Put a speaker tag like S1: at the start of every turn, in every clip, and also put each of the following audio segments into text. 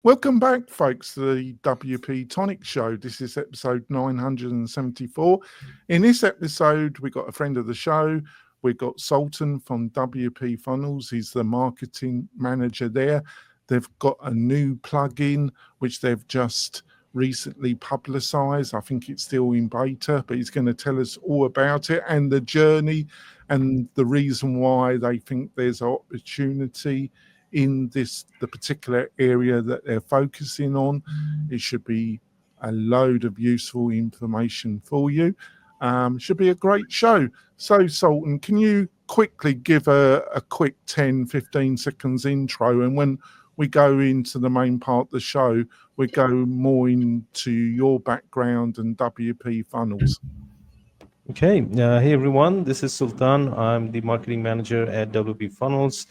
S1: Welcome back, folks, to the WP-Tonic show. This is episode 974. In this episode, we got a friend of the show. We've got Sultan from WP-Funnels. He's the marketing manager there. They've got a new plugin, which they've just recently publicized. I think it's still in beta, but he's going to tell us all about it and the journey and the reason why they think there's an opportunity in the particular area that they're focusing on. It should be a load of useful information for you. Should be a great show. So, Sultan, can you quickly give a quick 10-15 seconds intro, and when we go into the main part of the show, we go more into your background and WP-Funnels.
S2: Okay. Hey, everyone. This is Sultan. I'm the marketing manager at WP-Funnels.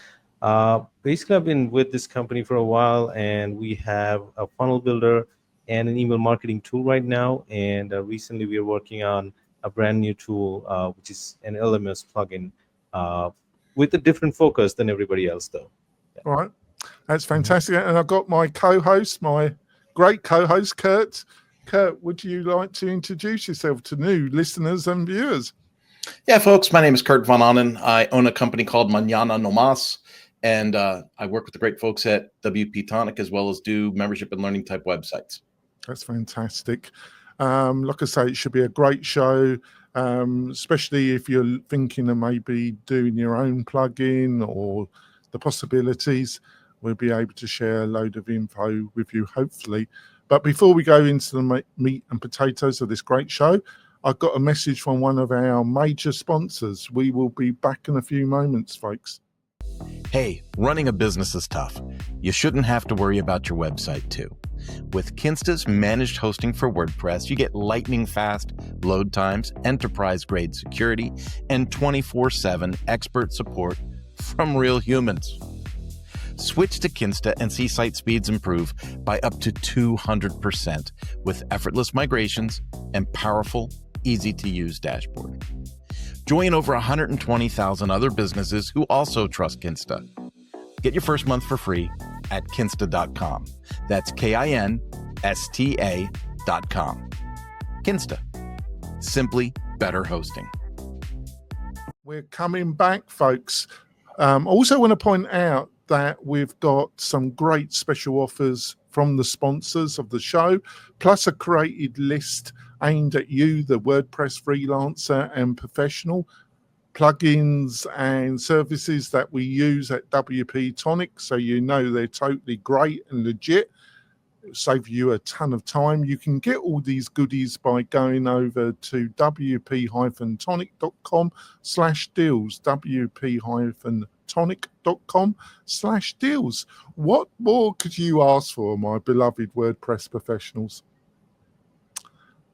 S2: Basically, I've been with this company for a while, and we have a funnel builder and an email marketing tool right now. And recently, we are working on a brand new tool, which is an LMS plugin with a different focus than everybody else, though.
S1: Yeah. All right. That's fantastic. And I've got my co-host, my great co-host, Kurt. Kurt, would you like to introduce yourself to new listeners and viewers?
S3: Yeah, folks, my name is Kurt Von Onen. I own a company called Mañana No Mas, and I work with the great folks at WP-Tonic, as well as do membership and learning type websites.
S1: That's fantastic. Like I say, it should be a great show, especially if you're thinking of maybe doing your own plugin or the possibilities. We'll be able to share a load of info with you, hopefully. But before we go into the meat and potatoes of this great show, I've got a message from one of our major sponsors. We will be back in a few moments, folks.
S4: Hey, running a business is tough. You shouldn't have to worry about your website too. With Kinsta's managed hosting for WordPress, you get lightning fast load times, enterprise-grade security, and 24/7 expert support from real humans. Switch to Kinsta and see site speeds improve by up to 200% with effortless migrations and powerful, easy-to-use dashboard. Join over 120,000 other businesses who also trust Kinsta. Get your first month for free at kinsta.com. That's KINSTA.com. Kinsta. Simply better hosting.
S1: We're coming back, folks. Also want to point out that we've got some great special offers from the sponsors of the show, plus a created list aimed at you, the WordPress freelancer and professional, plugins and services that we use at WP-Tonic, so you know they're totally great and legit. It'll save you a ton of time. You can get all these goodies by going over to wp-tonic.com/deals, wp-tonic.com/deals. What more could you ask for, my beloved WordPress professionals?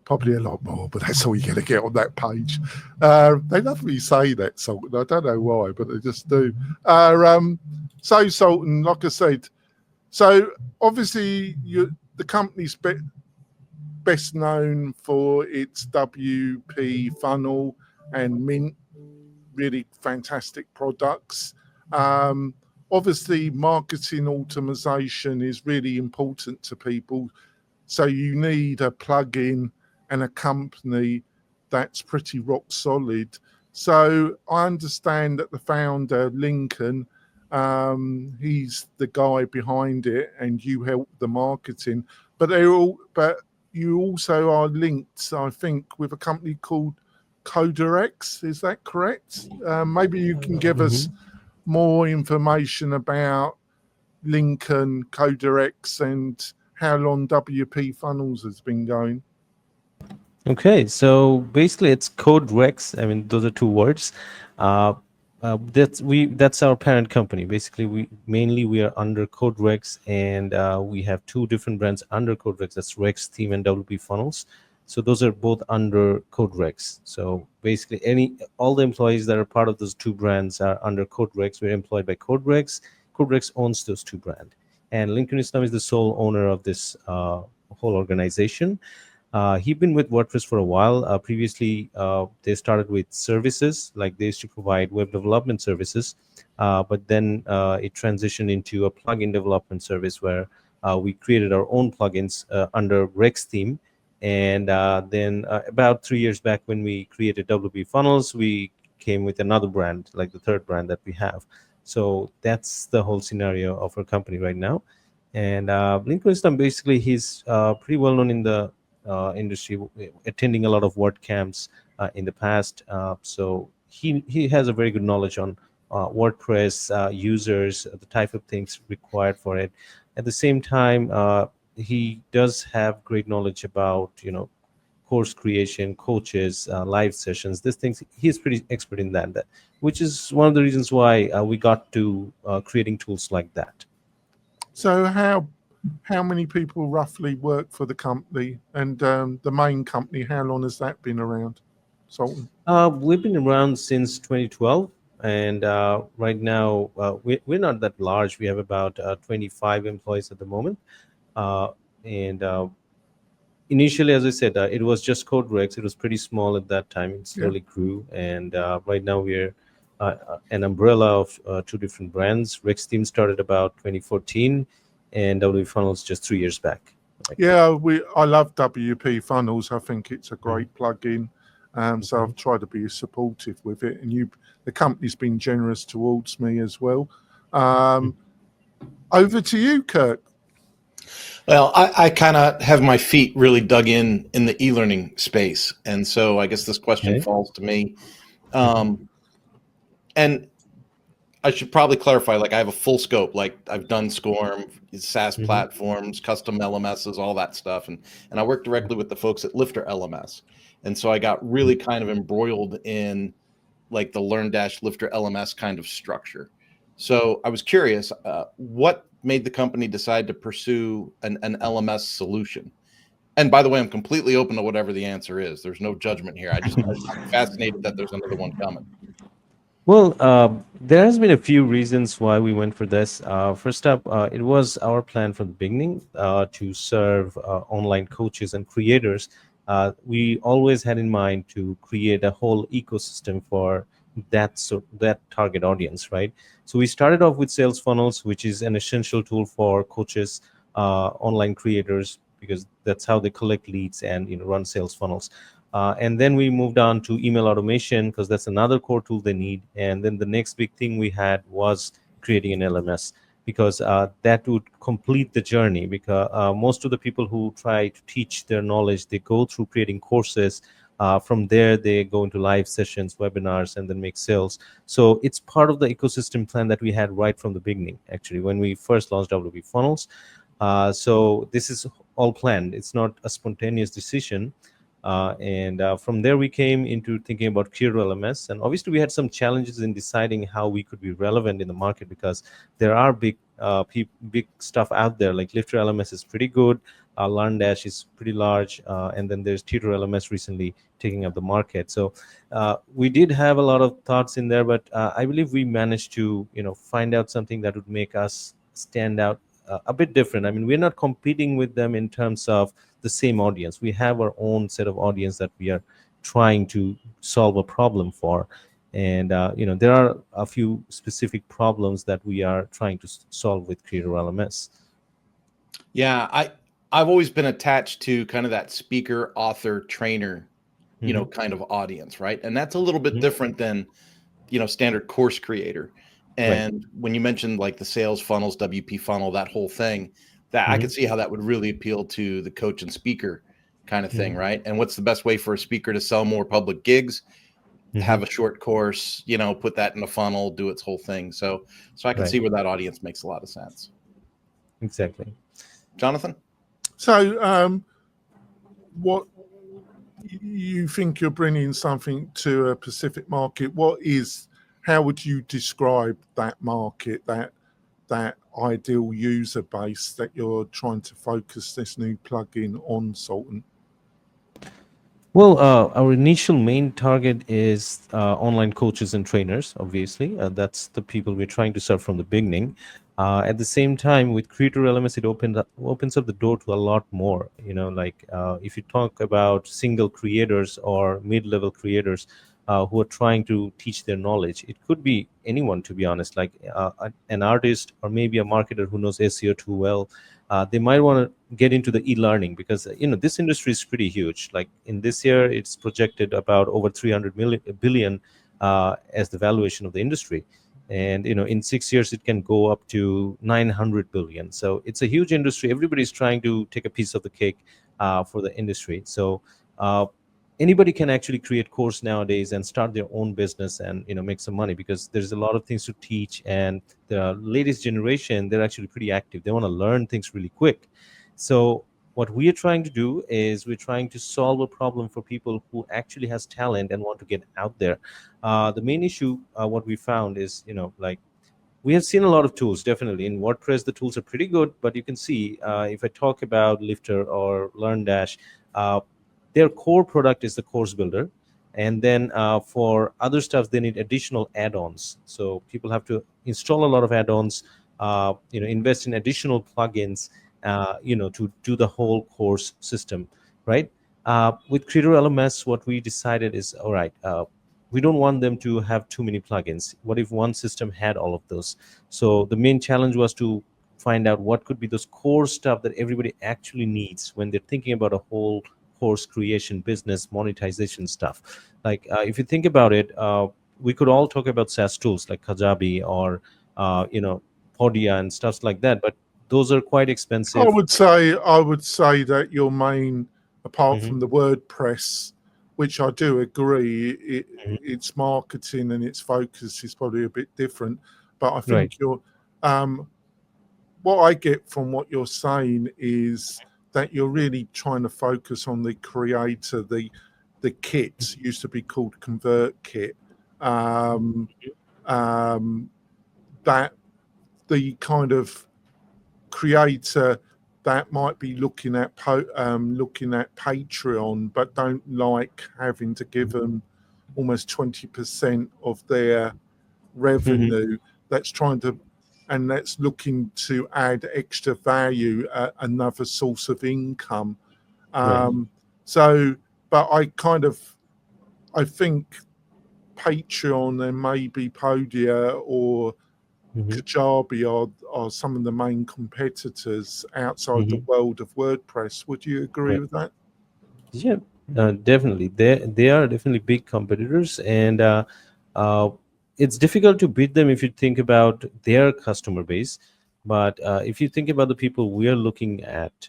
S1: Probably a lot more, but that's all you're going to get on that page. They love me say that, Sultan. I don't know why, but they just do. So, Sultan, like I said, so obviously the company's best known for its WP funnel and Mint, really fantastic products. Obviously, marketing automation is really important to people. So you need a plugin and a company that's pretty rock solid. So I understand that the founder, Lincoln, he's the guy behind it, and you help the marketing. But you also are linked, I think, with a company called Coderex. Is that correct? Maybe you can give us more information about Lincoln, Coderex, and how long WP-Funnels has been going.
S2: Okay, so basically it's Coderex. I mean, those are two words. That's our parent company. Basically, we are under Coderex, and we have two different brands under Coderex. That's Rex Theme and WP-Funnels. So those are both under Coderex. So basically, all the employees that are part of those two brands are under Coderex. We're employed by Coderex. Coderex owns those two brands, and Lincoln Islam is the sole owner of this whole organization. He's been with WordPress for a while. Previously, they started with services, like they used to provide web development services, but then it transitioned into a plugin development service where we created our own plugins under Rex theme. And then about 3 years back, when we created WP-Funnels, we came with another brand, like the third brand that we have. So that's the whole scenario of our company right now. And Lincoln, basically, he's pretty well known in the industry, attending a lot of WordCamps in the past. So he has a very good knowledge on WordPress users, the type of things required for it. At the same time, he does have great knowledge about, course creation, coaches, live sessions, these things. He's pretty expert in that, which is one of the reasons why we got to creating tools like that.
S1: So how many people roughly work for the company, and the main company, how long has that been around, Sultan?
S2: We've been around since 2012, and right now we're not that large. We have about 25 employees at the moment, and initially, as I said, it was just Coderex. It was pretty small at that time. It slowly grew, and right now we're an umbrella of two different brands. Rex Team started about 2014, and WP-Funnels just 3 years back.
S1: I love WP-Funnels. I think it's a great plugin. So I've tried to be supportive with it, and the company's been generous towards me as well. Over to you, Kurt.
S3: Well, I kind of have my feet really dug in the e-learning space, and so I guess this question falls to me. And I should probably clarify, like, I have a full scope. Like, I've done SCORM, SaaS platforms, custom LMSs, all that stuff, and I work directly with the folks at Lifter LMS, and so I got really kind of embroiled in like the Learn-Lifter LMS kind of structure. So I was curious, what made the company decide to pursue an LMS solution? And by the way, I'm completely open to whatever the answer is. There's no judgment here. I'm fascinated that there's another one coming.
S2: Well, there has been a few reasons why we went for this. First up, it was our plan from the beginning to serve online coaches and creators. We always had in mind to create a whole ecosystem for that target audience, right? So we started off with Sales Funnels, which is an essential tool for coaches, online creators, because that's how they collect leads and run sales funnels. And then we moved on to email automation, because that's another core tool they need. And then the next big thing we had was creating an LMS, because that would complete the journey. Because most of the people who try to teach their knowledge, they go through creating courses. From there, they go into live sessions, webinars, and then make sales. So it's part of the ecosystem plan that we had right from the beginning, actually, when we first launched WP-Funnels. So this is all planned. It's not a spontaneous decision. And from there, we came into thinking about Creator LMS. And obviously, we had some challenges in deciding how we could be relevant in the market, because there are big stuff out there. Like Lifter LMS is pretty good. LearnDash is pretty large. And then there's Tutor LMS recently taking up the market. So we did have a lot of thoughts in there, but I believe we managed to find out something that would make us stand out a bit different. I mean, we're not competing with them in terms of the same audience. We have our own set of audience that we are trying to solve a problem for. And there are a few specific problems that we are trying to solve with Creator LMS.
S3: Yeah, I've always been attached to kind of that speaker, author, trainer, kind of audience, right? And that's a little bit different than, standard course creator. And when you mentioned like the sales funnels, WP funnel, that whole thing, that I could see how that would really appeal to the coach and speaker kind of thing, right? And what's the best way for a speaker to sell more public gigs? Have a short course, put that in a funnel, do its whole thing. So I can see where that audience makes a lot of sense.
S2: Exactly.
S3: Jonathan?
S1: So what you think you're bringing something to a specific market? How would you describe that market, that ideal user base that you're trying to focus this new plugin on, Sultan?
S2: Well, our initial main target is online coaches and trainers, obviously. That's the people we're trying to serve from the beginning. At the same time, with Creator LMS, it opens up the door to a lot more. If you talk about single creators or mid-level creators who are trying to teach their knowledge, it could be anyone, to be honest, like an artist or maybe a marketer who knows SEO too well. they might want to get into the e-learning, because this industry is pretty huge. Like in this year, it's projected about over 300 billion as the valuation of the industry. And in 6 years it can go up to 900 billion. So it's a huge industry. Everybody's trying to take a piece of the cake for the industry. So anybody can actually create course nowadays and start their own business and make some money, because there's a lot of things to teach. And the latest generation, they're actually pretty active. They want to learn things really quick. So what we are trying to do is we're trying to solve a problem for people who actually has talent and want to get out there. The main issue, what we found is, like, we have seen a lot of tools. Definitely in WordPress, the tools are pretty good, but you can see, if I talk about Lifter or LearnDash, their core product is the course builder. And then for other stuff, they need additional add-ons. So people have to install a lot of add-ons, invest in additional plugins, to do the whole course system, right? With Creator LMS, what we decided is, all right, we don't want them to have too many plugins. What if one system had all of those? So the main challenge was to find out what could be those core stuff that everybody actually needs when they're thinking about a whole course creation, business, monetization stuff. Like if you think about it, we could all talk about SaaS tools like Kajabi or Podia and stuff like that, but those are quite expensive.
S1: I would say that your main, apart from the WordPress, which I do agree, its marketing and its focus is probably a bit different. But I think what I get from what you're saying is that you're really trying to focus on the creator, the kits used to be called ConvertKit, that the kind of creator that might be looking at Patreon, but don't like having to give them almost 20% of their revenue. That's trying to, and that's looking to add extra value, another source of income. So, but I think Patreon and maybe Podia or Kajabi are some of the main competitors outside the world of WordPress. Would you agree with that?
S2: Yeah, definitely. They are definitely big competitors, and it's difficult to beat them if you think about their customer base. But if you think about the people we are looking at,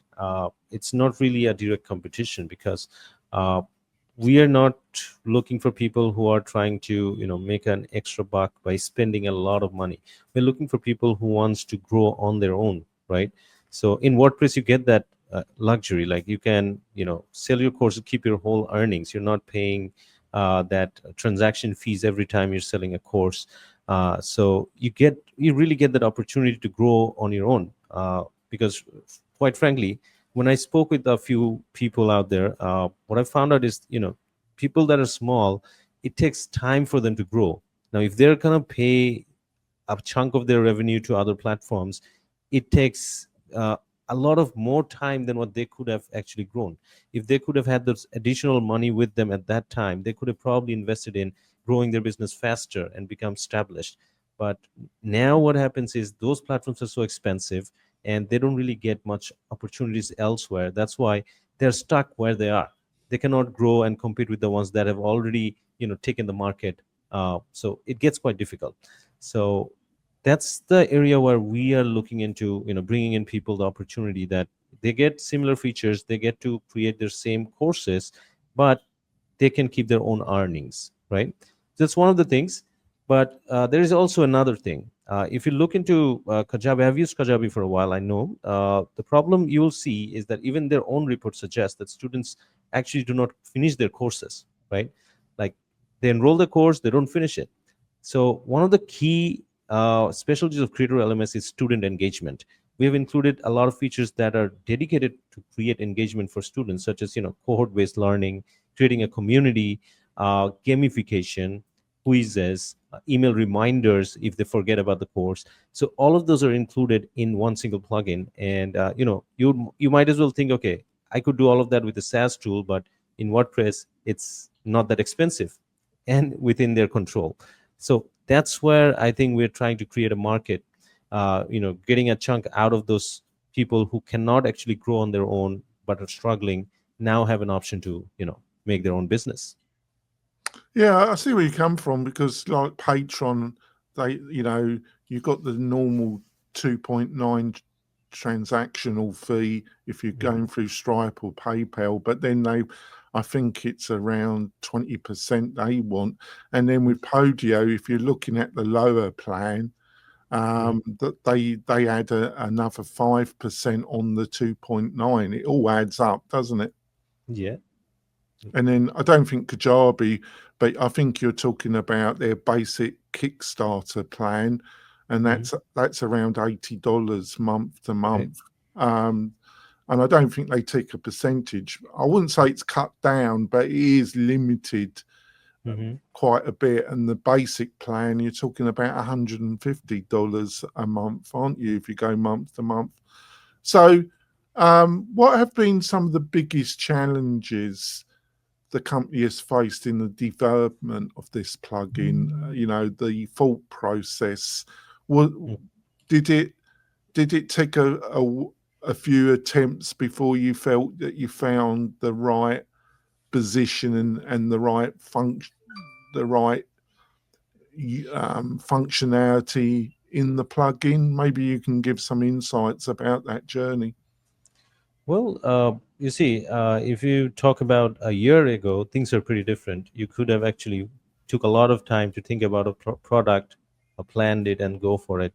S2: it's not really a direct competition, because we are not looking for people who are trying to make an extra buck by spending a lot of money. We're looking for people who wants to grow on their own, right? So in WordPress, you get that luxury. Like you can sell your course, keep your whole earnings. You're not paying that transaction fees every time you're selling a course. So you really get that opportunity to grow on your own, because quite frankly, when I spoke with a few people out there, what I found out is, people that are small, it takes time for them to grow. Now, if they're going to pay a chunk of their revenue to other platforms, it takes a lot of more time than what they could have actually grown. If they could have had those additional money with them at that time, they could have probably invested in growing their business faster and become established. But now what happens is those platforms are so expensive, and they don't really get much opportunities elsewhere. That's why they're stuck where they are. They cannot grow and compete with the ones that have already taken the market. So it gets quite difficult. So that's the area where we are looking into bringing in people the opportunity that they get similar features, they get to create their same courses, but they can keep their own earnings, right? That's one of the things. But there is also another thing. If you look into Kajabi, I've used Kajabi for a while, I know. The problem you will see is that even their own reports suggest that students actually do not finish their courses, right? Like they enroll the course, they don't finish it. So one of the key specialties of Creator LMS is student engagement. We have included a lot of features that are dedicated to create engagement for students, such as cohort-based learning, creating a community, gamification, quizzes, email reminders if they forget about the course. So all of those are included in one single plugin. And you might as well think, okay, I could do all of that with a SaaS tool, but in WordPress, it's not that expensive and within their control. So that's where I think we're trying to create a market, getting a chunk out of those people who cannot actually grow on their own but are struggling now have an option to, make their own business.
S1: Yeah, I see where you come from, because like Patreon, you've got the normal 2.9 transactional fee if you're going through Stripe or PayPal, but then I think it's around 20% they want. And then with Podio, if you're looking at the lower plan, that they add another 5% on the 2.9. It all adds up, doesn't it?
S2: Yeah.
S1: And then I don't think Kajabi, but I think you're talking about their basic Kickstarter plan, and that's around $80 month to month. And I don't think they take a percentage. I wouldn't say it's cut down, but it is limited quite a bit. And the basic plan, you're talking about $150 a month, aren't you, if you go month to month? So what have been some of the biggest challenges the company has faced in the development of this plugin? The thought process. Did it take a few attempts before you felt that you found the right position and the right functionality in the plugin? Maybe you can give some insights about that journey.
S2: Well, you see, if you talk about a year ago, things are pretty different. You could have actually took a lot of time to think about a product, planned it, and go for it.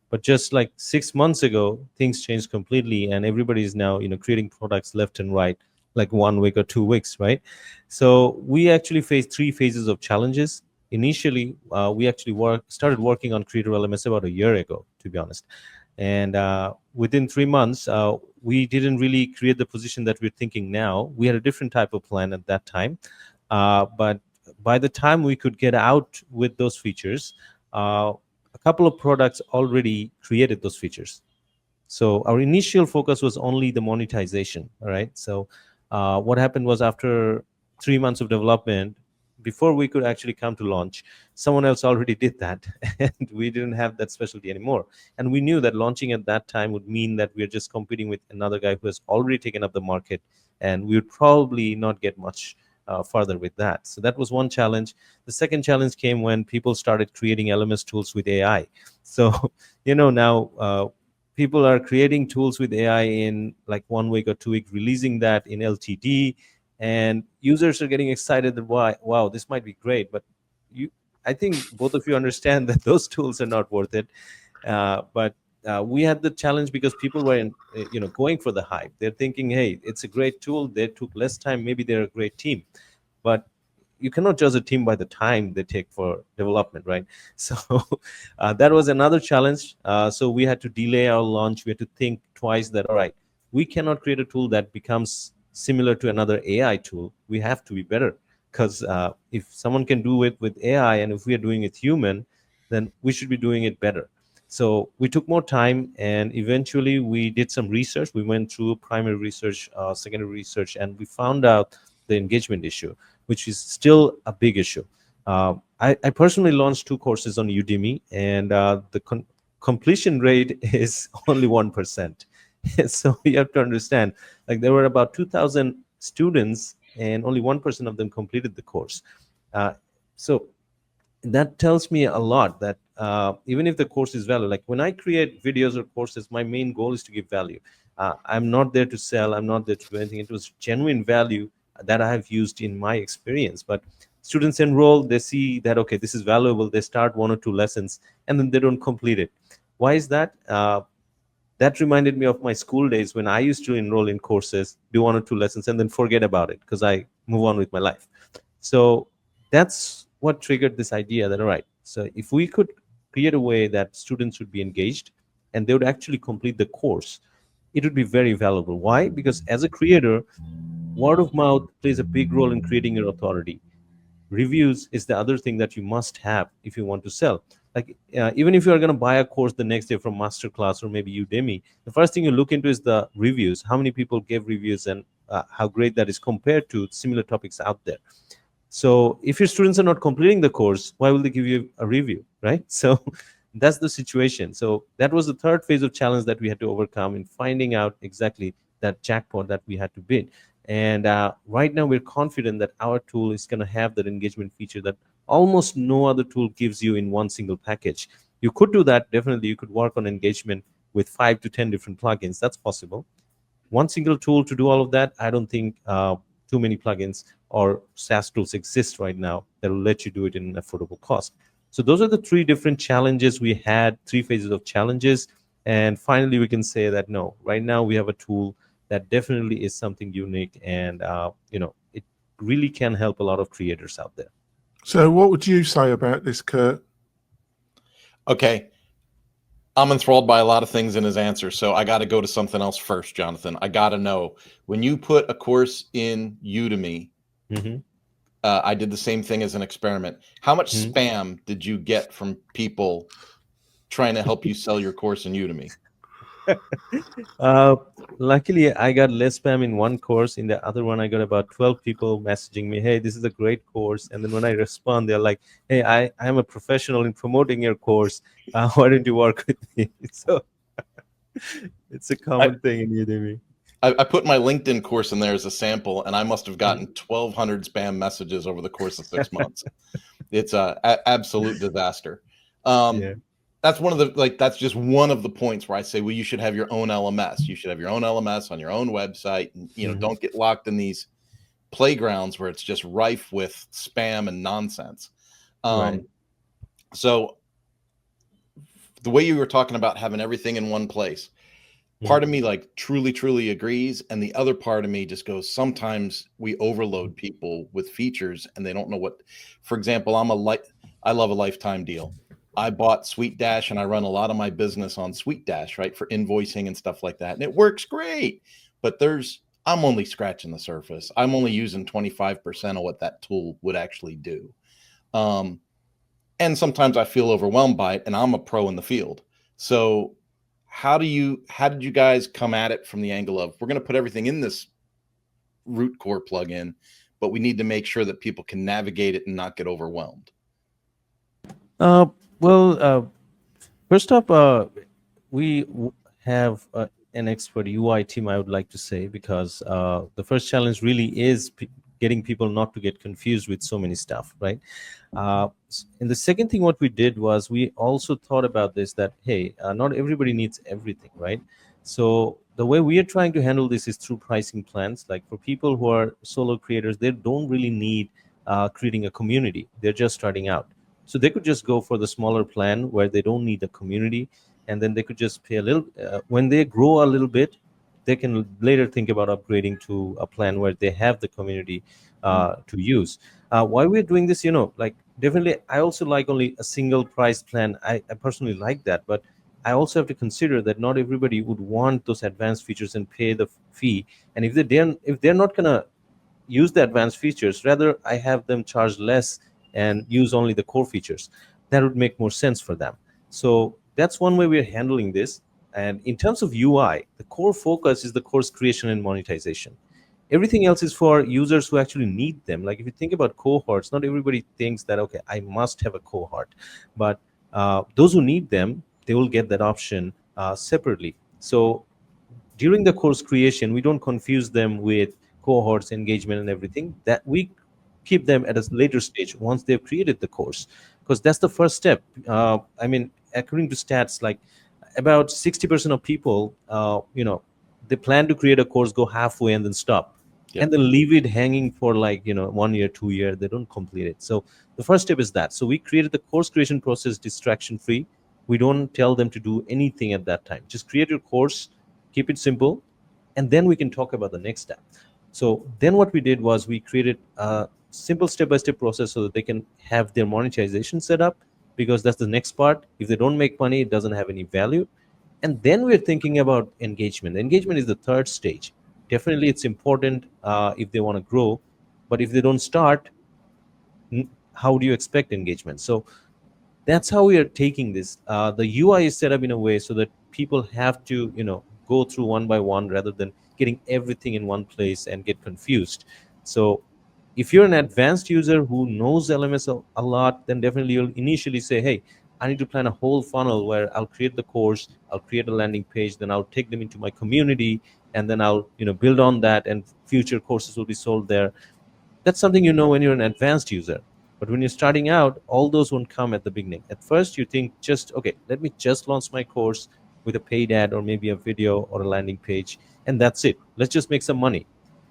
S2: But just like 6 months ago, things changed completely, and everybody is now, creating products left and right, like 1 week or 2 weeks, right? So we actually faced 3 phases of challenges. Initially, we actually started working on Creator LMS about a year ago, to be honest. And within 3 months, we didn't really create the position that we're thinking now. We had a different type of plan at that time. But by the time we could get out with those features, a couple of products already created those features. So our initial focus was only the monetization, all right? So what happened was, after 3 months of development, before we could actually come to launch, someone else already did that, and we didn't have that specialty anymore. And we knew that launching at that time would mean that we're just competing with another guy who has already taken up the market, and we would probably not get much further with that. So that was one challenge. The second challenge came when people started creating LMS tools with AI. So, now people are creating tools with AI in like 1 week or 2 weeks, releasing that in LTD, and users are getting excited that, wow, this might be great. But I think both of you understand that those tools are not worth it. But we had the challenge because people were, going for the hype. They're thinking, hey, it's a great tool. They took less time. Maybe they're a great team. But you cannot judge a team by the time they take for development, right? So that was another challenge. So we had to delay our launch. We had to think twice that, all right, we cannot create a tool that becomes similar to another AI tool. We have to be better, because if someone can do it with AI, and if we are doing it human, then we should be doing it better. So we took more time, and eventually we did some research. We went through primary research, secondary research, and we found out the engagement issue, which is still a big issue. I personally launched 2 courses on Udemy, and the completion rate is only 1%. So you have to understand, like, there were about 2,000 students, and only 1% of them completed the course. So that tells me a lot, that even if the course is value, like when I create videos or courses, my main goal is to give value. I'm not there to sell. I'm not there to do anything. It was genuine value that I have used in my experience. But students enroll, they see that, okay, this is valuable. They start 1 or 2 lessons, and then they don't complete it. Why is that? That reminded me of my school days, when I used to enroll in courses, do 1 or 2 lessons, and then forget about it because I move on with my life. So that's what triggered this idea that, all right, so if we could create a way that students would be engaged and they would actually complete the course, it would be very valuable. Why? Because as a creator, word of mouth plays a big role in creating your authority. Reviews is the other thing that you must have if you want to sell. Like even if you are going to buy a course the next day from Masterclass or maybe Udemy, the first thing you look into is the reviews. How many people gave reviews, and how great that is compared to similar topics out there. So if your students are not completing the course, why will they give you a review, right? So That's the situation. So that was the third phase of challenge that we had to overcome in finding out exactly that jackpot that we had to bid. And right now we're confident that our tool is going to have that engagement feature that almost no other tool gives you in one single package. You could do that. Definitely you could work on engagement with 5 to 10 different plugins. That's possible. One single tool to do all of that, I don't think too many plugins or SaaS tools exist right now that will let you do it in an affordable cost. So those are the three different challenges we had, 3 phases of challenges. And finally, we can say that no, right now we have a tool that definitely is something unique, and it really can help a lot of creators out there.
S1: So what would you say about this, Kurt?
S3: Okay. I'm enthralled by a lot of things in his answer, so I got to go to something else first, Jonathan. I got to know, when you put a course in Udemy, I did the same thing as an experiment. How much spam did you get from people trying to help you sell your course in Udemy?
S2: Luckily, I got less spam in one course. In the other one, I got about 12 people messaging me, hey, this is a great course. And then when I respond, they're like, hey, I am a professional in promoting your course. Why don't you work with me? So it's a common thing in Udemy.
S3: I put my LinkedIn course in there as a sample, and I must have gotten 1,200 spam messages over the course of 6 months. It's a absolute disaster.
S2: Yeah.
S3: That's one of the, that's just one of the points where I say, well, you should have your own LMS. You should have your own LMS on your own website, and don't get locked in these playgrounds where it's just rife with spam and nonsense.
S2: Right.
S3: So the way you were talking about having everything in one place, part of me truly agrees. And the other part of me just goes, sometimes we overload people with features and they don't know what, for example, I love a lifetime deal. I bought SweetDash and I run a lot of my business on SweetDash, right? For invoicing and stuff like that. And it works great, but I'm only scratching the surface. I'm only using 25% of what that tool would actually do. And sometimes I feel overwhelmed by it, and I'm a pro in the field. So how did you guys come at it from the angle of, we're going to put everything in this root core plugin, but we need to make sure that people can navigate it and not get overwhelmed?
S2: First up, we have an expert UI team, I would like to say, because the first challenge really is getting people not to get confused with so many stuff, right? And the second thing what we did was we also thought about this, that, hey, not everybody needs everything, right? So the way we are trying to handle this is through pricing plans. Like for people who are solo creators, they don't really need creating a community. They're just starting out. So they could just go for the smaller plan where they don't need a community, and then they could just pay a little. When they grow a little bit, they can later think about upgrading to a plan where they have the community to use. Why we're doing this, definitely, I also like only a single price plan. I personally like that, but I also have to consider that not everybody would want those advanced features and pay the fee. And if they're not gonna use the advanced features, rather I have them charge less and use only the core features. That would make more sense for them. So that's one way we're handling this. And in terms of UI, the core focus is the course creation and monetization. Everything else is for users who actually need them. Like if you think about cohorts, not everybody thinks that, okay, I must have a cohort. But those who need them, they will get that option separately. So during the course creation, we don't confuse them with cohorts, engagement, and everything. That we keep them at a later stage once they've created the course, because that's the first step. According to stats, like about 60% of people, they plan to create a course, go halfway, and then stop. Yep. And then leave it hanging for 1 year, 2 years. They don't complete it. So the first step is that. So we created the course creation process distraction free. We don't tell them to do anything at that time. Just create your course, keep it simple, and then we can talk about the next step. So then what we did was we created a simple step-by-step process so that they can have their monetization set up, because that's the next part. If they don't make money, it doesn't have any value. And then we're thinking about engagement. Engagement is the third stage. Definitely it's important if they want to grow, but if they don't start, how do you expect engagement? So that's how we are taking this. The UI is set up in a way so that people have to, go through one by one rather than getting everything in one place and get confused. So if you're an advanced user who knows LMS a lot, then definitely you'll initially say, hey, I need to plan a whole funnel where I'll create the course, I'll create a landing page, then I'll take them into my community, and then I'll build on that, and future courses will be sold there. That's something when you're an advanced user. But when you're starting out, all those won't come at the beginning. At first, you think just, okay, let me just launch my course with a paid ad or maybe a video or a landing page, and that's it. Let's just make some money.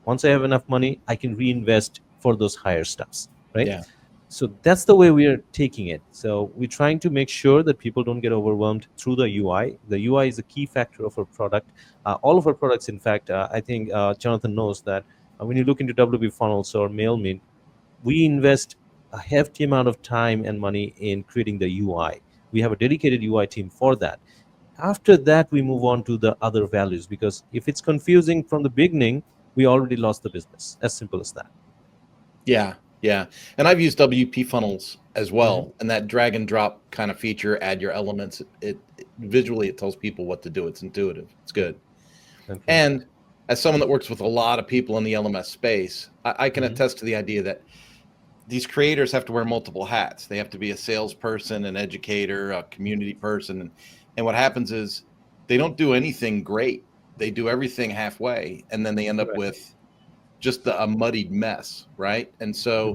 S2: Once I have enough money, I can reinvest for those higher stuffs, right?
S3: Yeah.
S2: So that's the way we are taking it. So we're trying to make sure that people don't get overwhelmed through the UI. The UI is a key factor of our product. All of our products, in fact, I think Jonathan knows that when you look into WP-Funnels or MailMint, we invest a hefty amount of time and money in creating the UI. We have a dedicated UI team for that. After that, we move on to the other values, because if it's confusing from the beginning, we already lost the business. As simple as that.
S3: Yeah. Yeah. And I've used WP-Funnels as well. And that drag and drop kind of feature, add your elements, it visually, it tells people what to do. It's intuitive. It's good.
S2: Okay.
S3: And as someone that works with a lot of people in the LMS space, I can attest to the idea that these creators have to wear multiple hats. They have to be a salesperson, an educator, a community person. And what happens is they don't do anything great. They do everything halfway, and then they end up with just a muddied mess, right? And so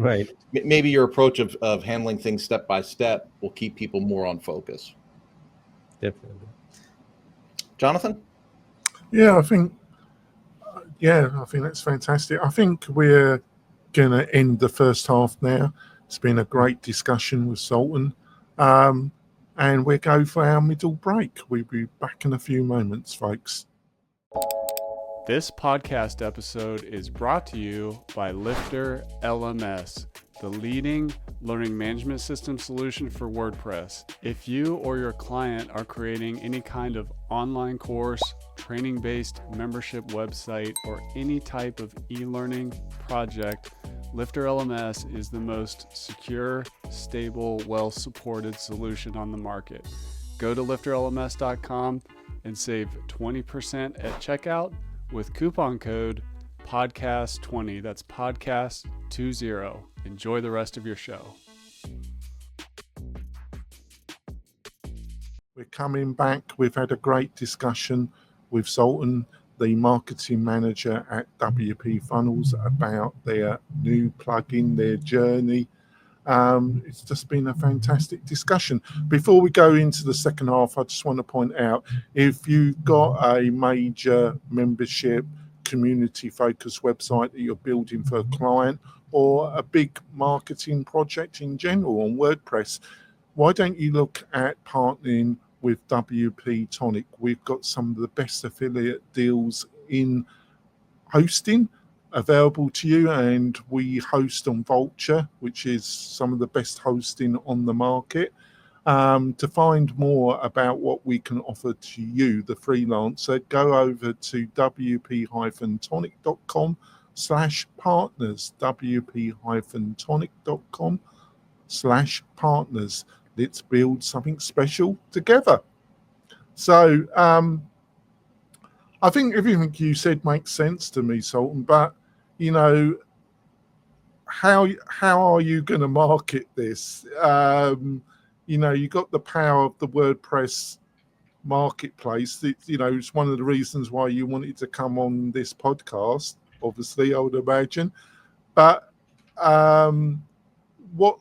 S3: maybe your approach of handling things step by step will keep people more on focus.
S2: Definitely.
S3: Jonathan?
S1: Yeah, I think that's fantastic. I think we're going to end the first half now. It's been a great discussion with Sultan. And we'll go for our middle break. We'll be back in a few moments, folks.
S5: This podcast episode is brought to you by Lifter LMS, the leading learning management system solution for WordPress. If you or your client are creating any kind of online course, training-based membership website, or any type of e-learning project, Lifter LMS is the most secure, stable, well-supported solution on the market. Go to lifterlms.com and save 20% at checkout with coupon code podcast20. That's podcast20. Enjoy the rest of your show.
S1: We're coming back. We've had a great discussion with Sultan, the marketing manager at WPFunnels, about their new plugin, their journey. It's just been a fantastic discussion. Before we go into the second half, I just want to point out, if you've got a major membership, community-focused website that you're building for a client, or a big marketing project in general on WordPress, why don't you look at partnering with WP-Tonic? We've got some of the best affiliate deals in hosting available to you, and we host on Vulture, which is some of the best hosting on the market. To find more about what we can offer to you, the freelancer, go over to wp-tonic.com/partners, wp-tonic.com/partners. Let's build something special together. So I think everything you said makes sense to me, Sultan, but how are you going to market this? You got the power of the WordPress marketplace. It's one of the reasons why you wanted to come on this podcast, obviously, I would imagine. But what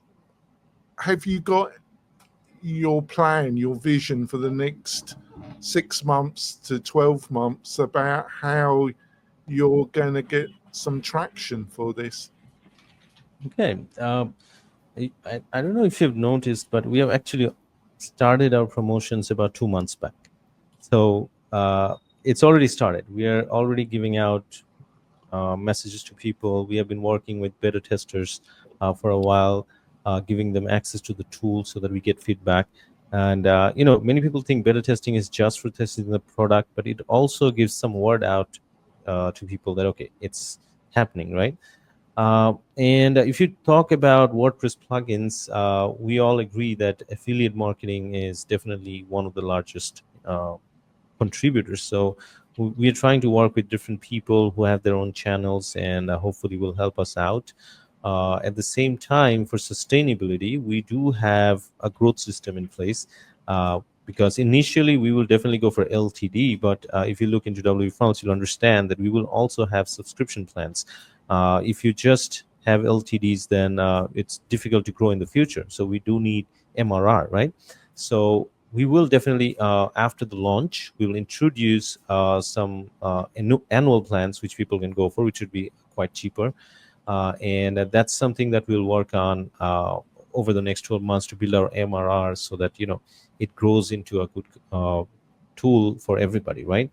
S1: have you got your plan, your vision for the next 6 months to 12 months about how you're going to get some traction for this?
S2: Okay. I don't know if you've noticed, but we have actually started our promotions about 2 months back. So it's already started. We are already giving out messages to people. We have been working with beta testers for a while, giving them access to the tool so that we get feedback. And, many people think beta testing is just for testing the product, but it also gives some word out to people that, okay, it's happening, right? And if you talk about WordPress plugins, we all agree that affiliate marketing is definitely one of the largest contributors. So we are trying to work with different people who have their own channels, and hopefully will help us out. At the same time, for sustainability, we do have a growth system in place. Because initially we will definitely go for LTD, but if you look into WP-Funnels, you'll understand that we will also have subscription plans. If you just have LTDs, then it's difficult to grow in the future. So we do need MRR, right? So we will definitely, after the launch, we will introduce some annual plans which people can go for, which would be quite cheaper. And that's something that we'll work on over the next 12 months to build our MRR so that, it grows into a good tool for everybody, right?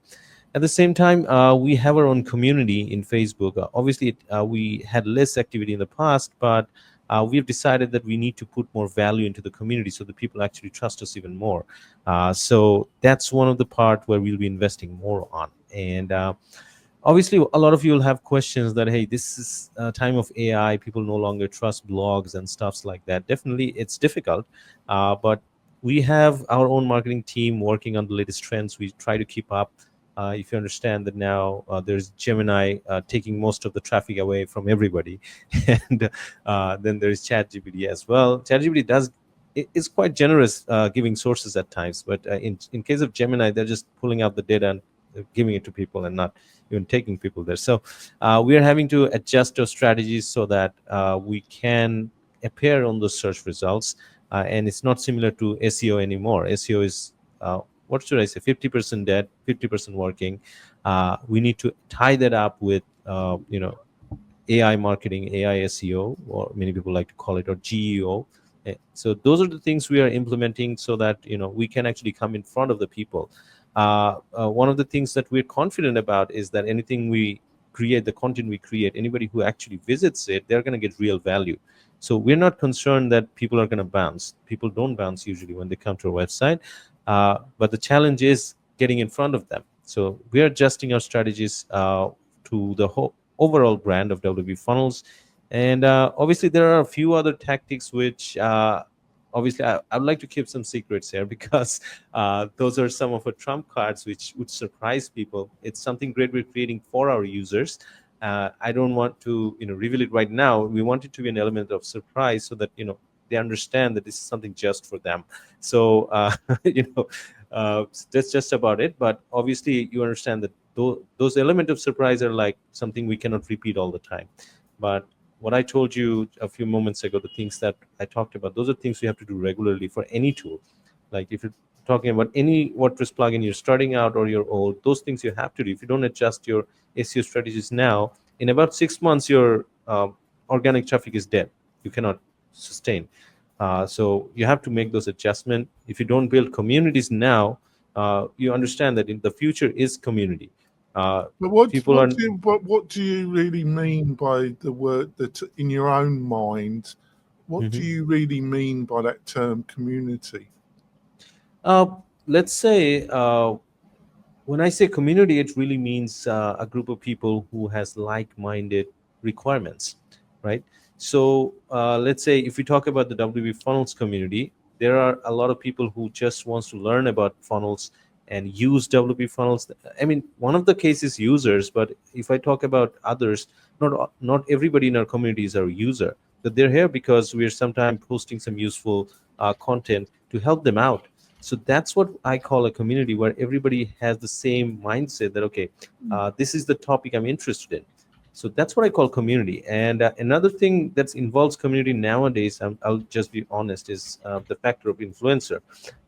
S2: At the same time, we have our own community in Facebook. Obviously, we had less activity in the past, but we've decided that we need to put more value into the community so that people actually trust us even more. So that's one of the part where we'll be investing more on. And obviously, a lot of you will have questions that, hey, this is a time of AI. People no longer trust blogs and stuffs like that. Definitely, it's difficult, but we have our own marketing team working on the latest trends. We try to keep up. If you understand that now there's Gemini taking most of the traffic away from everybody, and then there's ChatGPT as well. ChatGPT is quite generous giving sources at times, but in case of Gemini, they're just pulling out the data and giving it to people and not even taking people there. So we are having to adjust our strategies so that we can appear on the search results. And it's not similar to SEO anymore. SEO is, what should I say, 50% dead, 50% working. We need to tie that up with, AI marketing, AI SEO, or many people like to call it, or GEO. So those are the things we are implementing so that, we can actually come in front of the people. One of the things that we're confident about is that anything we create, the content we create, anybody who actually visits it, they're going to get real value. So we're not concerned that people are going to bounce. People don't bounce usually when they come to our website. But the challenge is getting in front of them. So we are adjusting our strategies to the whole overall brand of WP-Funnels. And obviously, there are a few other tactics which obviously I'd like to keep some secrets here because those are some of our trump cards which would surprise people. It's something great we're creating for our users. I don't want to reveal it right now. We want it to be an element of surprise so that they understand that this is something just for them. So that's just about it. But obviously you understand that those elements of surprise are like something we cannot repeat all the time. But what I told you a few moments ago, the things that I talked about, those are things you have to do regularly for any tool. Like if you're talking about any WordPress plugin, you're starting out or you're old, those things you have to do. If you don't adjust your SEO strategies now, in about 6 months, your organic traffic is dead. You cannot sustain. So you have to make those adjustments. If you don't build communities now, you understand that in the future is community.
S1: But what do you really mean by the word that in your own mind? What do you really mean by that term community?
S2: Let's say when I say community, it really means a group of people who has like-minded requirements, right? So let's say if we talk about the WP-Funnels community, there are a lot of people who just wants to learn about funnels and use WP-Funnels. I mean, one of the cases users, but if I talk about others, not everybody in our community is our user. But they're here because we're sometimes posting some useful content to help them out. So that's what I call a community, where everybody has the same mindset that, okay, this is the topic I'm interested in. So that's what I call community. And another thing that involves community nowadays, I'll just be honest, is the factor of influencer.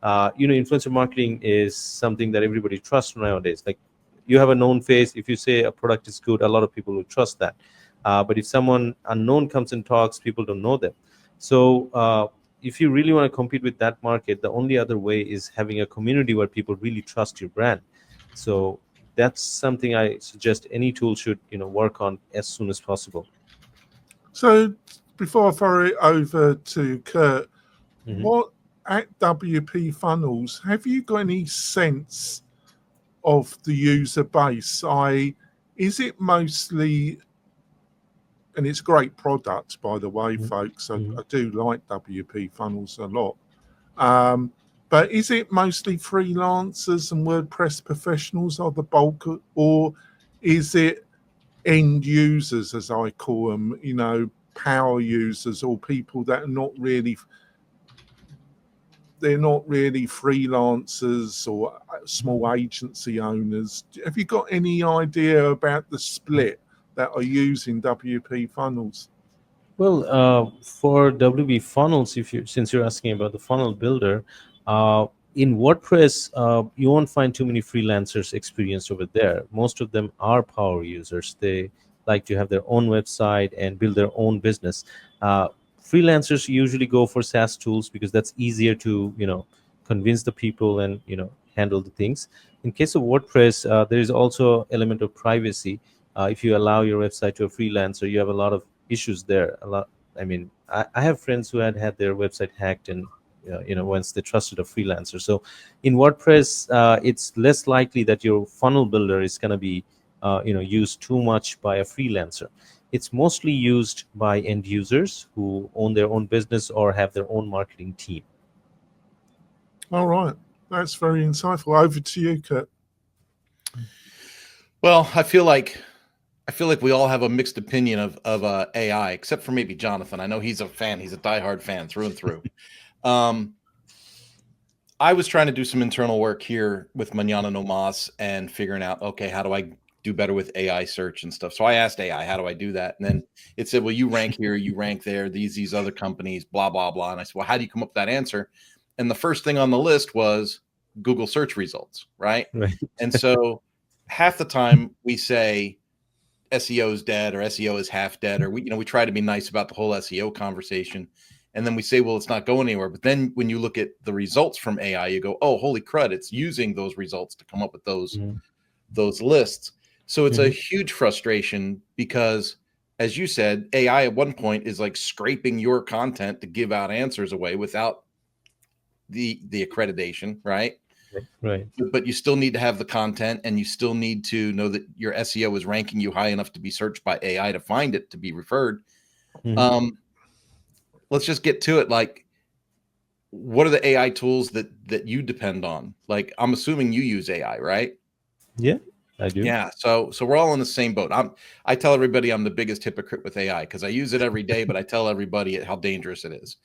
S2: Influencer marketing is something that everybody trusts nowadays. Like, you have a known face. If you say a product is good, a lot of people will trust that. But if someone unknown comes and talks, people don't know them. So if you really want to compete with that market, the only other way is having a community where people really trust your brand. So that's something I suggest any tool should work on as soon as possible.
S1: So before I throw it over to Kurt, what at WP-Funnels, have you got any sense of the user base? Is it mostly, and it's a great product, by the way, folks. I do like WP-Funnels a lot. But is it mostly freelancers and WordPress professionals are the bulk, or is it end users, as I call them, power users or people that are not really freelancers or small agency owners. Have you got any idea about the split that are using WP-Funnels?
S2: Well, for WP-Funnels, since you're asking about the funnel builder, in WordPress, you won't find too many freelancers experienced over there. Most of them are power users. They like to have their own website and build their own business. Freelancers usually go for SaaS tools because that's easier to, convince the people and, handle the things. In case of WordPress, there is also element of privacy. If you allow your website to a freelancer, you have a lot of issues there. I have friends who had their website hacked, and once they trusted a freelancer. So in WordPress, it's less likely that your funnel builder is going to be used too much by a freelancer. It's mostly used by end users who own their own business or have their own marketing team.
S1: All right, that's very insightful. Over to you, Kurt.
S3: Well, I feel like we all have a mixed opinion of AI, except for maybe Jonathan. I know he's a fan. He's a diehard fan through and through. I was trying to do some internal work here with Mañana No Mas and figuring out, okay, how do I do better with AI search and stuff? So I asked AI, how do I do that? And then it said, well, you rank here, you rank there, these other companies, blah, blah, blah. And I said, well, how do you come up with that answer? And the first thing on the list was Google search results, right? And so half the time we say SEO is dead or SEO is half dead, or we try to be nice about the whole SEO conversation. And then we say, well, it's not going anywhere. But then when you look at the results from AI, you go, oh, holy crud, it's using those results to come up with those lists. So it's a huge frustration because, as you said, AI at one point is like scraping your content to give out answers away without the accreditation, right?
S2: Right.
S3: But you still need to have the content, and you still need to know that your SEO is ranking you high enough to be searched by AI to find it, to be referred. Let's just get to it. Like, what are the AI tools that you depend on? Like, I'm assuming you use AI, right?
S2: Yeah, I do.
S3: Yeah. So we're all in the same boat. I tell everybody I'm the biggest hypocrite with AI because I use it every day, but I tell everybody how dangerous it is.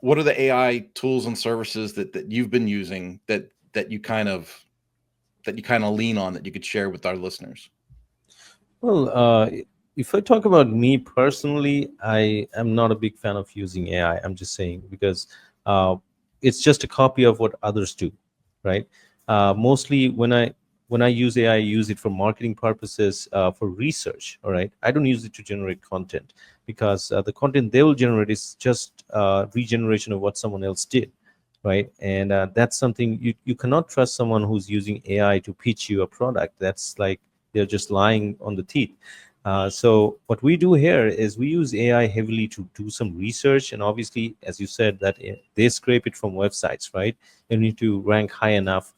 S3: What are the AI tools and services that you've been using that you kind of lean on that you could share with our listeners?
S2: Well, if I talk about me personally, I am not a big fan of using AI. I'm just saying because it's just a copy of what others do, right? Mostly when I use AI, I use it for marketing purposes, for research. All right, I don't use it to generate content because the content they will generate is just regeneration of what someone else did, right? And that's something you cannot trust someone who's using AI to pitch you a product. That's like they're just lying on the teeth. So what we do here is we use AI heavily to do some research, and obviously, as you said, that they scrape it from websites, right? You need to rank high enough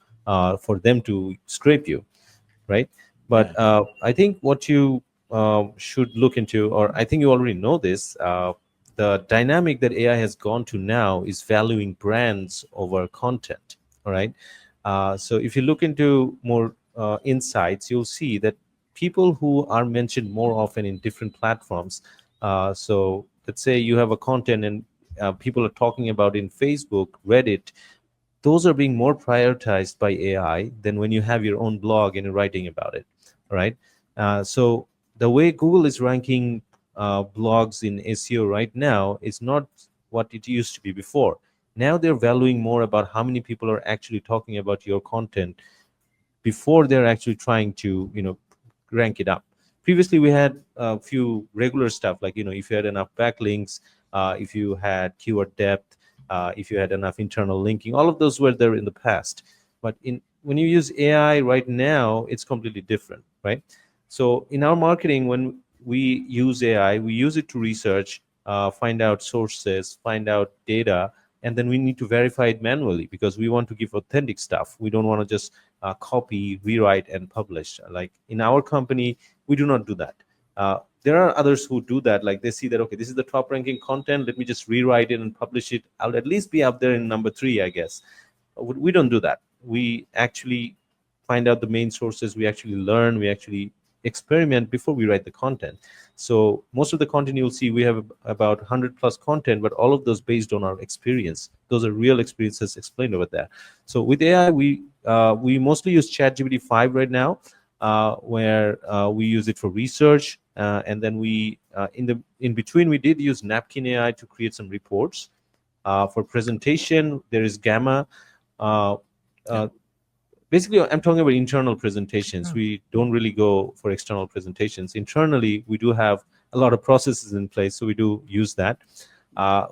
S2: for them to scrape you, right? But I think what you should look into, or I think you already know this, the dynamic that AI has gone to now is valuing brands over content, all right? So if you look into more insights, you'll see that people who are mentioned more often in different platforms. So let's say you have a content and people are talking about in Facebook, Reddit. Those are being more prioritized by AI than when you have your own blog and you're writing about it, right? So the way Google is ranking blogs in SEO right now is not what it used to be before. Now they're valuing more about how many people are actually talking about your content before they're actually trying to, rank it up. Previously, we had a few regular stuff like, if you had enough backlinks, if you had keyword depth, if you had enough internal linking, all of those were there in the past. But when you use AI right now, it's completely different, right? So in our marketing, when we use AI, we use it to research, find out sources, find out data, and then we need to verify it manually because we want to give authentic stuff. We don't want to just copy, rewrite, and publish. Like in our company, we do not do that. There are others who do that. Like they see that, okay, this is the top ranking content. Let me just rewrite it and publish it. I'll at least be up there in number 3, I guess. We don't do that. We actually find out the main sources. We actually learn. We actually experiment before we write the content. So most of the content you'll see, we have about 100+ content, but all of those based on our experience. Those are real experiences explained over there. So with AI, we mostly use ChatGPT 5 right now, where we use it for research, and then we in between we did use Napkin AI to create some reports. For presentation, there is Gamma. Basically, I'm talking about internal presentations. We don't really go for external presentations. Internally, we do have a lot of processes in place, so we do use that.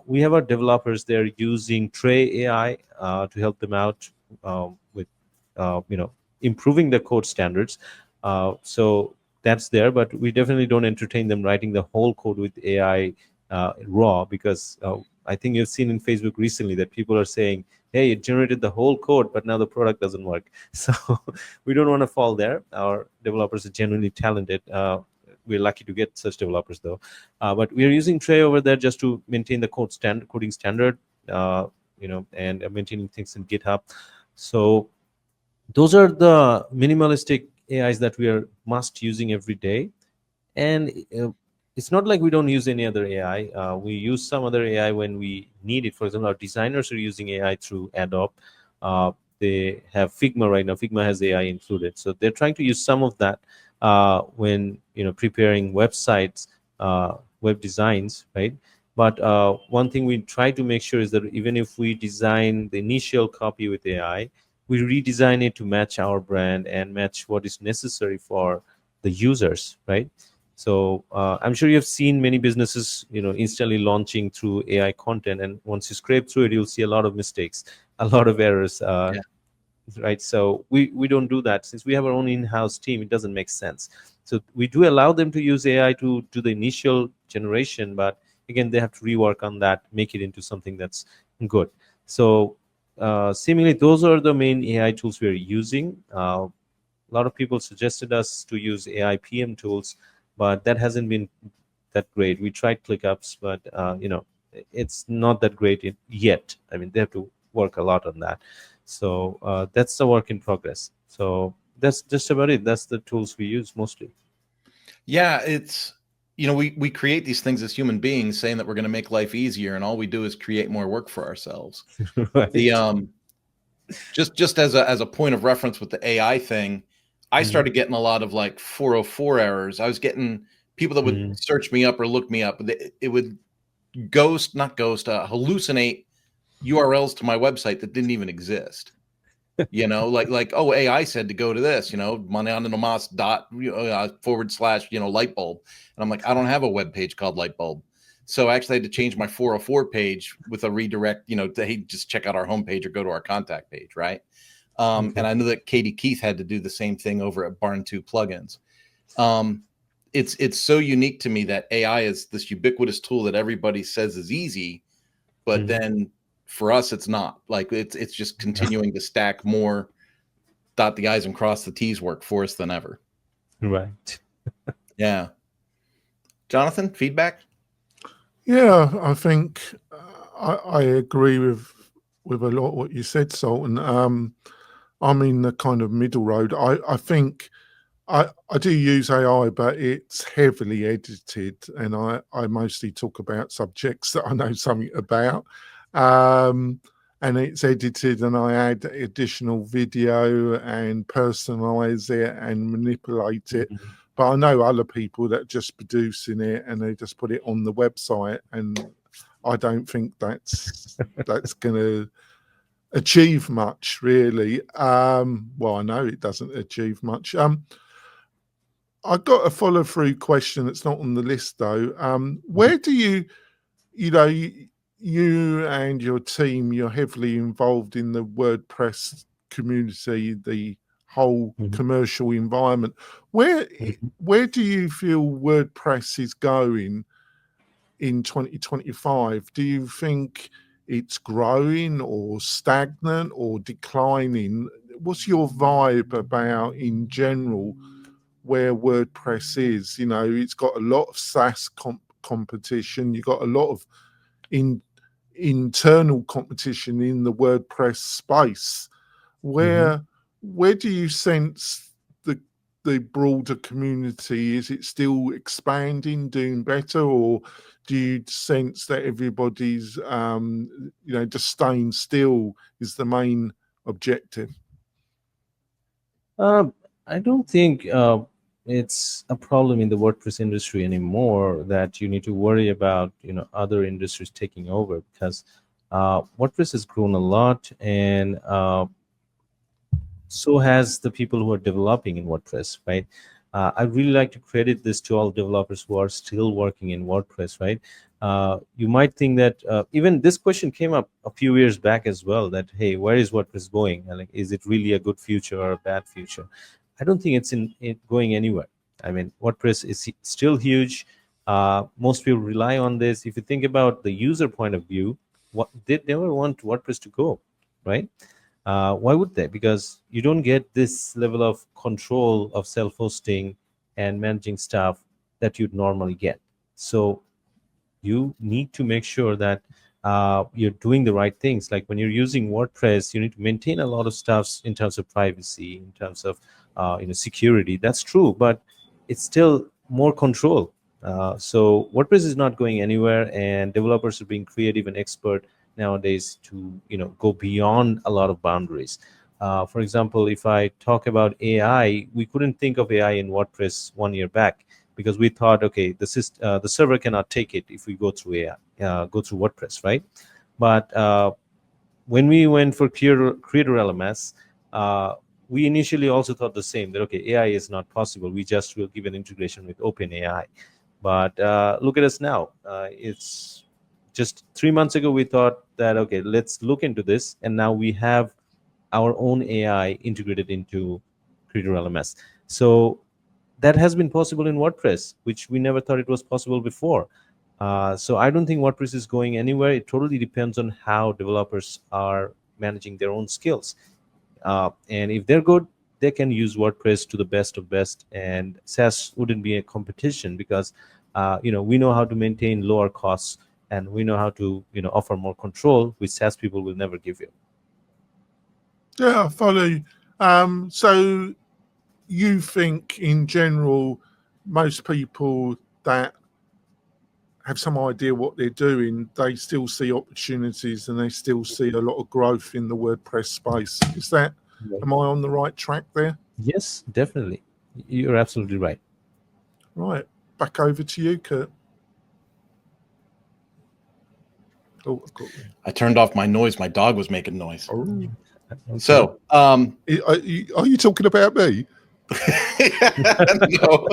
S2: We have our developers there using Tray AI to help them out with improving the code standards. So that's there, but we definitely don't entertain them writing the whole code with AI raw, because I think you've seen in Facebook recently that people are saying, hey, it generated the whole code, but now the product doesn't work. So we don't want to fall there. Our developers are genuinely talented. We're lucky to get such developers, though. But we're using Tray over there just to maintain the coding standard, and maintaining things in GitHub. So those are the minimalistic AIs that we are must using every day. And it's not like we don't use any other AI. We use some other AI when we need it. For example, our designers are using AI through Adobe. They have Figma right now. Figma has AI included. So they're trying to use some of that when preparing websites, web designs, right? But one thing we try to make sure is that even if we design the initial copy with AI, we redesign it to match our brand and match what is necessary for the users, right? So I'm sure you've seen many businesses, instantly launching through AI content, and once you scrape through it, you'll see a lot of mistakes, a lot of errors, right? So we don't do that. Since we have our own in-house team, it doesn't make sense. So we do allow them to use AI to do the initial generation, but again, they have to rework on that, make it into something that's good. So seemingly, those are the main AI tools we're using. A lot of people suggested us to use AI PM tools, but that hasn't been that great. We tried ClickUps, but it's not that great yet. I mean, they have to work a lot on that. So that's the work in progress. So that's just about it. That's the tools we use mostly.
S3: Yeah, it's we create these things as human beings, saying that we're going to make life easier, and all we do is create more work for ourselves.
S2: Right.
S3: The just as a point of reference with the AI thing, I started getting a lot of like 404 errors. I was getting people that would search me up or look me up. It would hallucinate URLs to my website that didn't even exist. Like oh, AI said to go to this, Mananamas dot / light bulb, and I'm like, I don't have a web page called light bulb. So I actually had to change my 404 page with a redirect, to hey, just check out our homepage or go to our contact page, right? And I know that Katie Keith had to do the same thing over at Barn 2 Plugins. It's so unique to me that AI is this ubiquitous tool that everybody says is easy, but then for us, it's not. Like it's just continuing to stack more dot the I's and cross the T's work for us than ever.
S2: Right.
S3: Yeah. Jonathan, feedback?
S1: Yeah, I think I agree with a lot of what you said, Sultan. I'm in the kind of middle road. I think I do use AI, but it's heavily edited, and I mostly talk about subjects that I know something about. And it's edited, and I add additional video and personalize it and manipulate it. But I know other people that just producing it and they just put it on the website, and I don't think that's going to achieve much, really. Well, I know it doesn't achieve much. I got a follow-through question that's not on the list, though. Where do you and your team, you're heavily involved in the WordPress community, the whole commercial environment. Where do you feel WordPress is going in 2025? Do you think it's growing or stagnant or declining? What's your vibe about, in general, where WordPress is? It's got a lot of SaaS competition. You've got a lot of internal competition in the WordPress space. Where do you sense the the broader community? Is it still expanding, doing better, or do you sense that everybody's, just staying still is the main objective?
S2: I don't think it's a problem in the WordPress industry anymore that you need to worry about other industries taking over, because WordPress has grown a lot, and so has the people who are developing in WordPress, right? I really like to credit this to all developers who are still working in WordPress, right? You might think that even this question came up a few years back as well, that, hey, where is WordPress going? And, like, is it really a good future or a bad future? I don't think it's going anywhere. I mean, WordPress is still huge. Most people rely on this. If you think about the user point of view, they never want WordPress to go, right? Why would they? Because you don't get this level of control of self-hosting and managing stuff that you'd normally get. So you need to make sure that you're doing the right things. Like when you're using WordPress, you need to maintain a lot of stuff in terms of privacy, in terms of security. That's true, but it's still more control. So WordPress is not going anywhere, and developers are being creative and expert nowadays to go beyond a lot of boundaries. For example, if I talk about AI, we couldn't think of AI in WordPress 1 year back, because we thought, okay, the server cannot take it if we go through AI, go through WordPress, right? But when we went for Creator LMS, we initially also thought the same, that, okay, AI is not possible. We just will give an integration with OpenAI. But look at us now. It's just 3 months ago, we thought that, okay, let's look into this. And now we have our own AI integrated into Creator LMS. So that has been possible in WordPress, which we never thought it was possible before. So I don't think WordPress is going anywhere. It totally depends on how developers are managing their own skills. And if they're good, they can use WordPress to the best of best, and SaaS wouldn't be a competition, because we know how to maintain lower costs, and we know how to offer more control, which SaaS people will never give you.
S1: Yeah, I follow you. So you think in general, most people that have some idea what they're doing, they still see opportunities and they still see a lot of growth in the WordPress space. Is that, am I on the right track there?
S2: Yes, definitely. You're absolutely right.
S1: Right. Back over to you, Kurt. Oh,
S3: I turned off my noise. My dog was making noise.
S1: Oh.
S2: Okay.
S3: So,
S1: are you talking about me?
S3: No.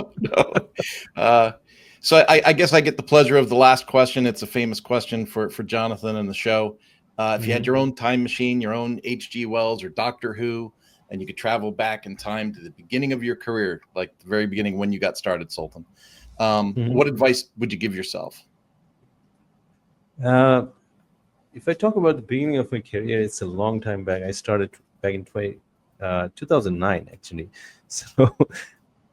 S3: So I guess I get the pleasure of the last question. It's a famous question for Jonathan and the show. If you had your own time machine, your own H.G. Wells or Doctor Who, and you could travel back in time to the beginning of your career, like the very beginning when you got started, Sultan, what advice would you give yourself?
S2: If I talk about the beginning of my career, it's a long time back. I started back in 2009, actually. So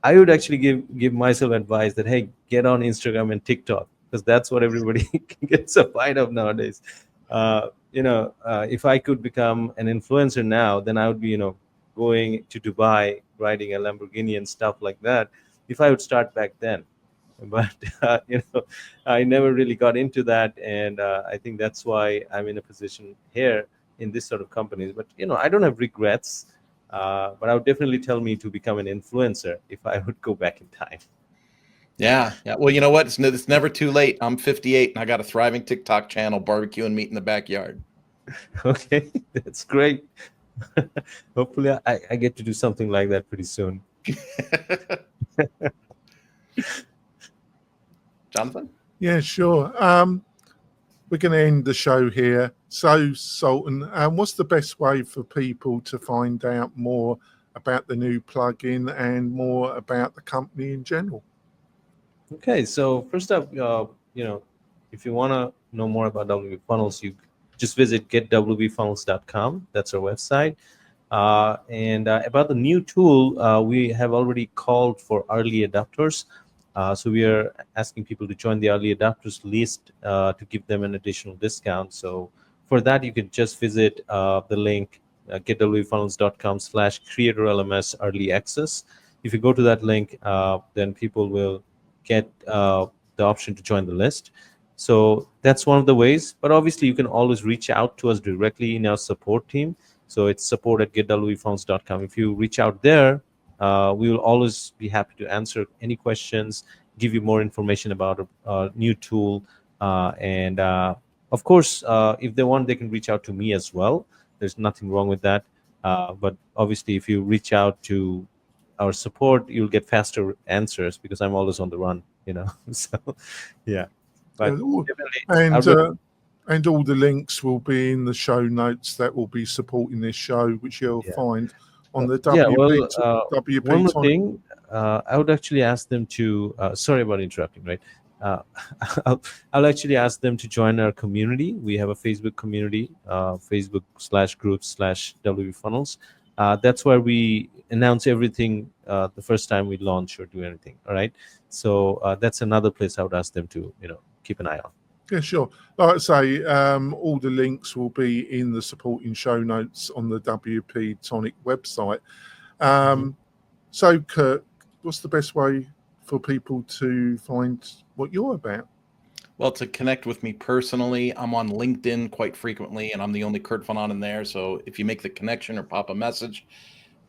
S2: I would actually give myself advice that, hey, get on Instagram and TikTok, because that's what everybody gets a bite of nowadays. If I could become an influencer now, then I would be, going to Dubai, riding a Lamborghini and stuff like that, if I would start back then. But I never really got into that, and I think that's why I'm in a position here in this sort of companies. But I don't have regrets, but I would definitely tell me to become an influencer if I would go back in time.
S3: Yeah. Well, you know what? It's never too late. I'm 58 and I got a thriving TikTok channel, barbecue and meat in the backyard.
S2: Okay, that's great. Hopefully I get to do something like that pretty soon.
S3: Jonathan?
S1: Yeah, sure. We're going to end the show here. So, Sultan, what's the best way for people to find out more about the new plugin and more about the company in general?
S2: Okay, so first up, if you want to know more about WP-Funnels, you just visit getwpfunnels.com. That's our website. And about the new tool, we have already called for early adopters. So we are asking people to join the early adopters list to give them an additional discount. So for that, you can just visit the link getwpfunnels.com/creator LMS early access. If you go to that link, then people will get the option to join the list. So that's one of the ways. But obviously, you can always reach out to us directly in our support team. So it's support@getwpfunnels.com. If you reach out there, we will always be happy to answer any questions, give you more information about a new tool, and of course, if they want, they can reach out to me as well. There's nothing wrong with that. But obviously, if you reach out to our support, you'll get faster answers because I'm always on the run, So, yeah. But definitely,
S1: and all the links will be in the show notes that will be supporting this show, which you'll find on the WP.
S2: One more thing, I would actually ask them to. Sorry about interrupting. Right, I'll actually ask them to join our community. We have a Facebook community, Facebook/groups/WPFunnels. That's where we announce everything the first time we launch or do anything. All right, so that's another place I would ask them to keep an eye on.
S1: Yeah, sure. Like I say, all the links will be in the supporting show notes on the WP-Tonic website. So, Kurt, what's the best way for people to find what you're about?
S3: Well, to connect with me personally, I'm on LinkedIn quite frequently, and I'm the only Kurt Fanon in there. So if you make the connection or pop a message,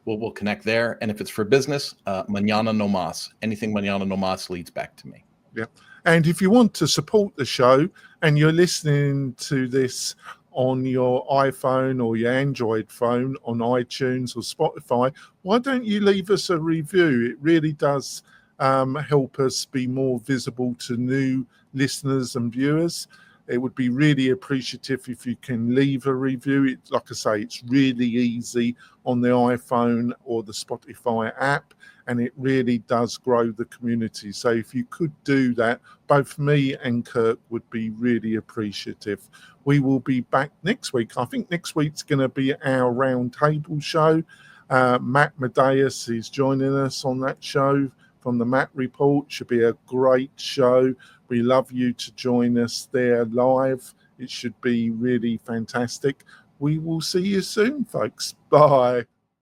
S3: we'll connect there. And if it's for business, mañana no más. Anything mañana no más leads back to me.
S1: Yeah. And if you want to support the show and you're listening to this on your iPhone or your Android phone on iTunes or Spotify, why don't you leave us a review? It really does help us be more visible to new listeners and viewers. It would be really appreciative if you can leave a review. Like I say, it's really easy on the iPhone or the Spotify app, and it really does grow the community. So if you could do that, both me and Kirk would be really appreciative. We will be back next week. I think next week's going to be our roundtable show. Matt Medeiros is joining us on that show from the Matt Report. Should be a great show. We love you to join us there live. It should be really fantastic. We will see you soon, folks. Bye.